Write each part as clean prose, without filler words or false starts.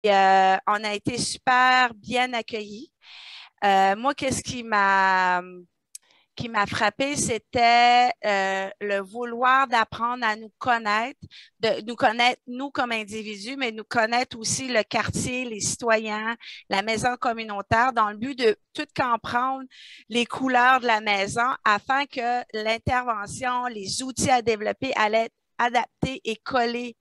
On a été super bien accueillis. Moi, qu'est-ce qui m'a frappé, c'était le vouloir d'apprendre à nous connaître, de nous connaître nous comme individus, mais nous connaître aussi le quartier, les citoyens, la maison communautaire, dans le but de tout comprendre les couleurs de la maison afin que l'intervention, les outils à développer allaient être adaptés et collés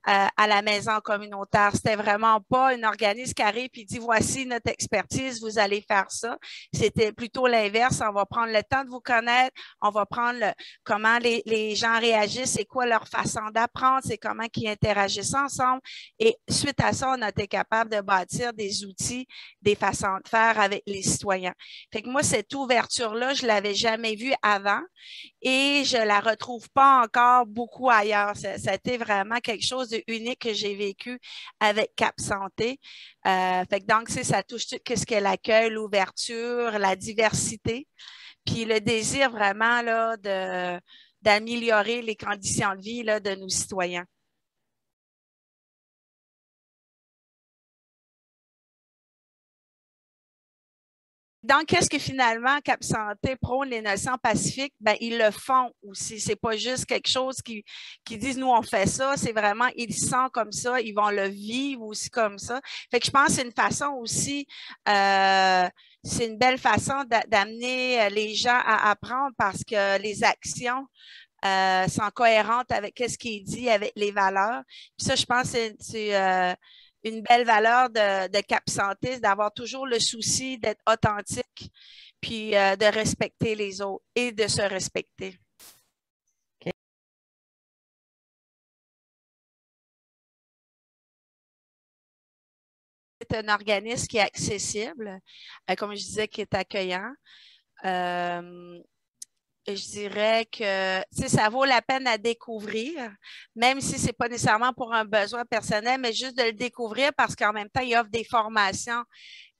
à la maison communautaire. C'était vraiment pas un organisme qui arrive et dit voici notre expertise, vous allez faire ça. C'était plutôt l'inverse. On va prendre le temps de vous connaître, on va prendre comment les gens réagissent, c'est quoi leur façon d'apprendre, c'est comment ils interagissent ensemble. Et suite à ça, on a été capable de bâtir des outils, des façons de faire avec les citoyens. Fait que moi, cette ouverture-là, je l'avais jamais vue avant et je la retrouve pas encore beaucoup ailleurs. Ça a été vraiment quelque chose de unique que j'ai vécu avec Cap Santé. Fait que donc, ça touche tout ce qu'est l'accueil, l'ouverture, la diversité, puis le désir vraiment là, d'améliorer les conditions de vie là, de nos citoyens. Donc, qu'est-ce que finalement Cap Santé prône les notions pacifiques? Ben, ils le font aussi. C'est pas juste quelque chose qui disent nous on fait ça. C'est vraiment ils sont comme ça, ils vont le vivre aussi comme ça. Fait que je pense que c'est une façon aussi, c'est une belle façon d'amener les gens à apprendre parce que les actions sont cohérentes avec ce qui est dit, avec les valeurs. Puis ça, je pense que c'est une belle valeur de Cap Santé, c'est d'avoir toujours le souci d'être authentique, puis de respecter les autres et de se respecter. C'est un organisme qui est accessible, comme je disais, qui est accueillant. Euh, je dirais que ça vaut la peine à découvrir, même si ce n'est pas nécessairement pour un besoin personnel, mais juste de le découvrir parce qu'en même temps, il offre des formations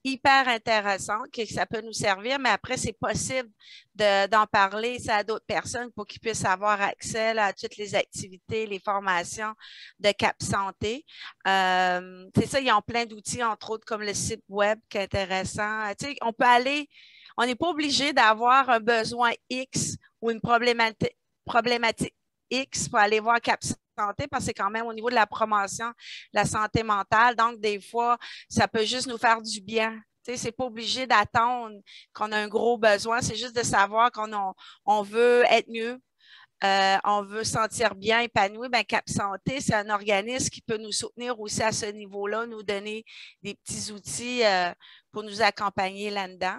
hyper intéressantes que ça peut nous servir, mais après, c'est possible d'en parler à d'autres personnes pour qu'ils puissent avoir accès là, à toutes les activités, les formations de Cap Santé. C'est ça, ils ont plein d'outils, entre autres comme le site web qui est intéressant. On peut aller, on n'est pas obligé d'avoir un besoin X ou une problématique X pour aller voir Cap Santé parce que c'est quand même au niveau de la promotion de la santé mentale. Donc, des fois, ça peut juste nous faire du bien. C'est pas obligé d'attendre qu'on a un gros besoin, c'est juste de savoir on veut être mieux, on veut sentir bien, épanoui. Ben, Cap Santé, c'est un organisme qui peut nous soutenir aussi à ce niveau-là, nous donner des petits outils pour nous accompagner là-dedans.